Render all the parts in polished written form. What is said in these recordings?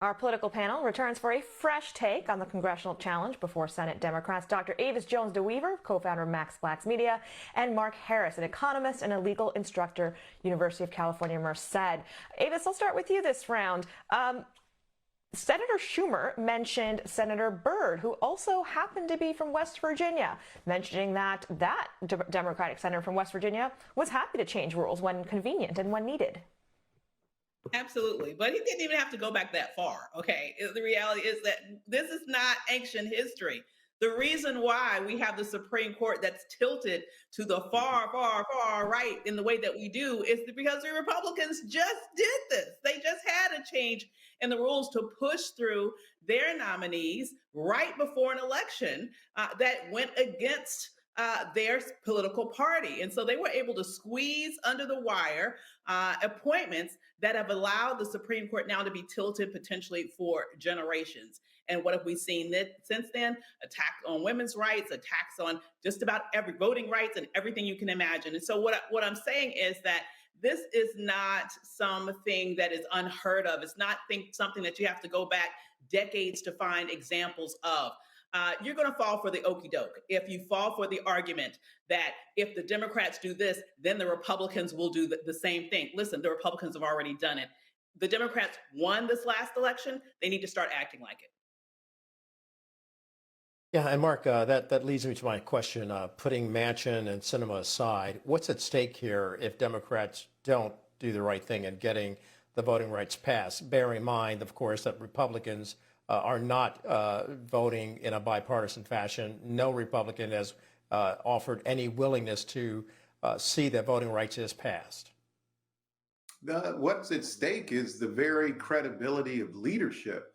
Our political panel returns for a fresh take on the congressional challenge before Senate Democrats. Dr. Avis Jones-DeWeaver, co-founder of Max Blacks Media, and Mark Harris, an economist and a legal instructor, University of California, Merced. Avis, I'll start with you this round. Senator Schumer mentioned Senator Byrd, who also happened to be from West Virginia, mentioning that Democratic senator from West Virginia was happy to change rules when convenient and when needed. Absolutely. But he didn't even have to go back that far. Okay. The reality is that this is not ancient history. The reason why we have the Supreme Court that's tilted to the far, far, far right in the way that we do is because the Republicans just did this. They just had a change in the rules to push through their nominees right before an election that went against their political party. And so they were able to squeeze under the wire appointments that have allowed the Supreme Court now to be tilted potentially for generations. And what have we seen since then? Attacks on women's rights, attacks on just about every voting rights and everything you can imagine. And so what I'm saying is that this is not something that is unheard of. It's not something that you have to go back decades to find examples of. You're going to fall for the okey doke if you fall for the argument that if the Democrats do this, then the Republicans will do the same thing. Listen, the Republicans have already done it. The Democrats won this last election. They need to start acting like it. Yeah, and Mark, that leads me to my question. Putting Manchin and Sinema aside, what's at stake here if Democrats don't do the right thing in getting the voting rights passed? Bearing in mind, of course, that Republicans are not voting in a bipartisan fashion. No Republican has offered any willingness to see that voting rights is passed. What's at stake is the very credibility of leadership.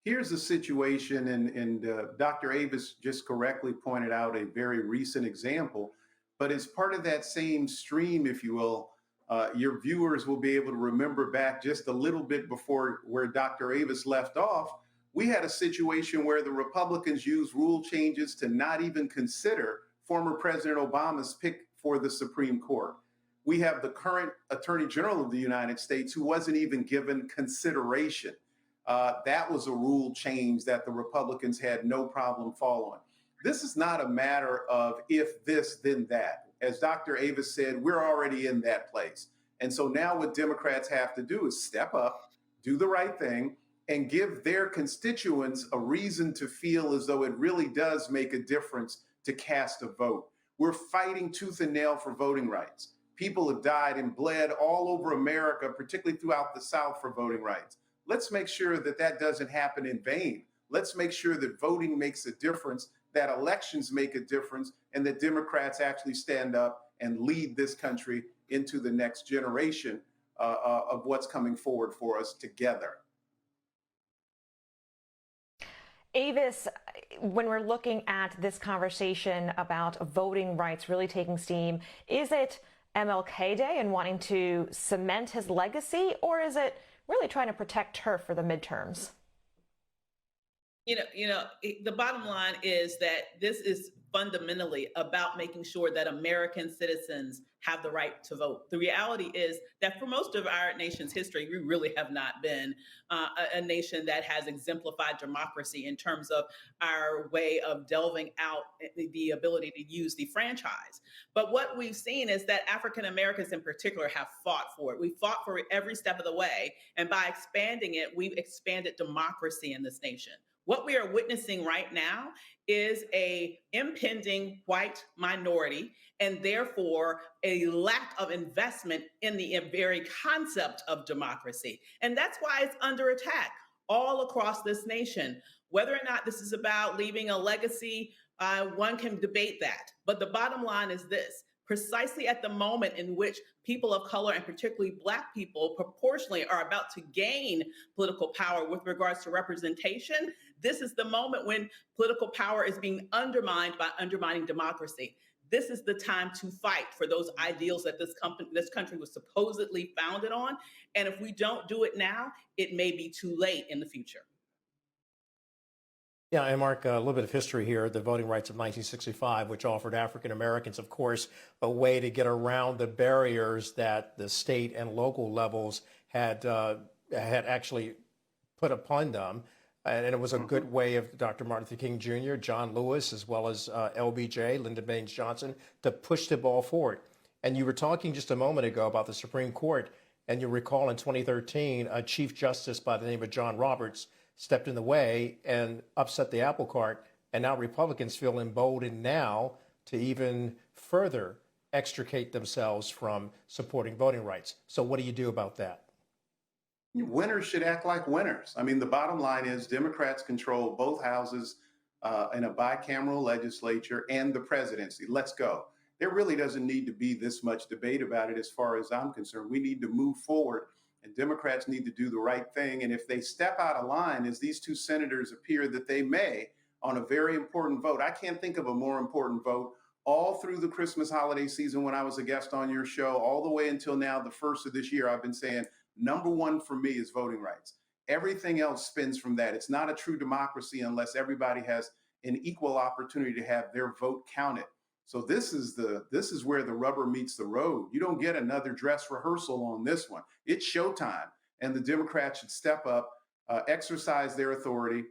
Here's the situation, and Dr. Avis just correctly pointed out a very recent example, but as part of that same stream, if you will, your viewers will be able to remember back just a little bit before where Dr. Avis left off. We had a situation where the Republicans used rule changes to not even consider former President Obama's pick for the Supreme Court. We have the current Attorney General of the United States who wasn't even given consideration. That was a rule change that the Republicans had no problem following. This is not a matter of if this, then that. As Dr. Avis said, we're already in that place. And so now what Democrats have to do is step up, do the right thing, and give their constituents a reason to feel as though it really does make a difference to cast a vote. We're fighting tooth and nail for voting rights. People have died and bled all over America, particularly throughout the South, for voting rights. Let's make sure that that doesn't happen in vain. Let's make sure that voting makes a difference, that elections make a difference, and that Democrats actually stand up and lead this country into the next generation of what's coming forward for us together. Avis, when we're looking at this conversation about voting rights really taking steam, is it MLK Day and wanting to cement his legacy, or is it really trying to protect turf for the midterms? The bottom line is that this is fundamentally about making sure that American citizens have the right to vote. The reality is that for most of our nation's history, we really have not been a nation that has exemplified democracy in terms of our way of delving out the ability to use the franchise. But what we've seen is that African Americans in particular have fought for it. We fought for it every step of the way. And by expanding it, we've expanded democracy in this nation. What we are witnessing right now is a impending white minority and therefore a lack of investment in the very concept of democracy. And that's why it's under attack all across this nation. Whether or not this is about leaving a legacy, one can debate that. But the bottom line is this: precisely at the moment in which people of color, and particularly Black people, proportionally are about to gain political power with regards to representation, this is the moment when political power is being undermined by undermining democracy. This is the time to fight for those ideals that this country was supposedly founded on. And if we don't do it now, it may be too late in the future. Yeah, and Mark, a little bit of history here. The Voting Rights of 1965, which offered African Americans, of course, a way to get around the barriers that the state and local levels had actually put upon them. And it was a good way of Dr. Martin Luther King Jr., John Lewis, as well as LBJ, Lyndon Baines Johnson, to push the ball forward. And you were talking just a moment ago about the Supreme Court, and you recall in 2013, a Chief Justice by the name of John Roberts stepped in the way and upset the apple cart. And now Republicans feel emboldened now to even further extricate themselves from supporting voting rights. So what do you do about that? Winners should act like winners. I mean, the bottom line is Democrats control both houses in a bicameral legislature and the presidency. Let's go. There really doesn't need to be this much debate about it as far as I'm concerned. We need to move forward, and Democrats need to do the right thing. And if they step out of line, as these two senators appear that they may, on a very important vote, I can't think of a more important vote all through the Christmas holiday season when I was a guest on your show, all the way until now, the first of this year, I've been saying, number one for me is voting rights. Everything else spins from that. It's not a true democracy unless everybody has an equal opportunity to have their vote counted. So this is where the rubber meets the road. You don't get another dress rehearsal on this one. It's showtime, and the Democrats should step up, exercise their authority.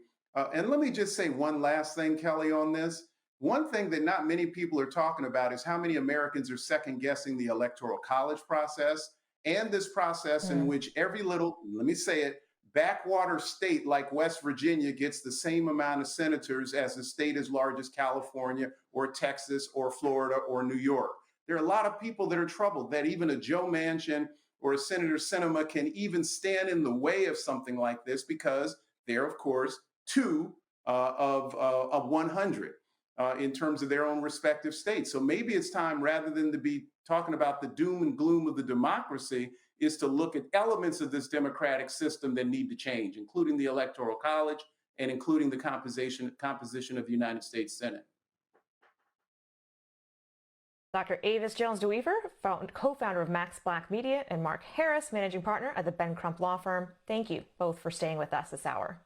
And let me just say one last thing, Kelly, on this. One thing that not many people are talking about is how many Americans are second guessing the Electoral College process and this process in which every little, let me say it, backwater state like West Virginia gets the same amount of senators as a state as large as California or Texas or Florida or New York. There are a lot of people that are troubled that even a Joe Manchin or a Senator Sinema can even stand in the way of something like this because they're, of course, two of 100 in terms of their own respective states. So maybe it's time, rather than to be talking about the doom and gloom of the democracy, is to look at elements of this democratic system that need to change, including the Electoral College and including the composition of the United States Senate. Dr. Avis Jones-DeWeever, co-founder of Max Black Media, and Mark Harris, managing partner at the Ben Crump Law Firm. Thank you both for staying with us this hour.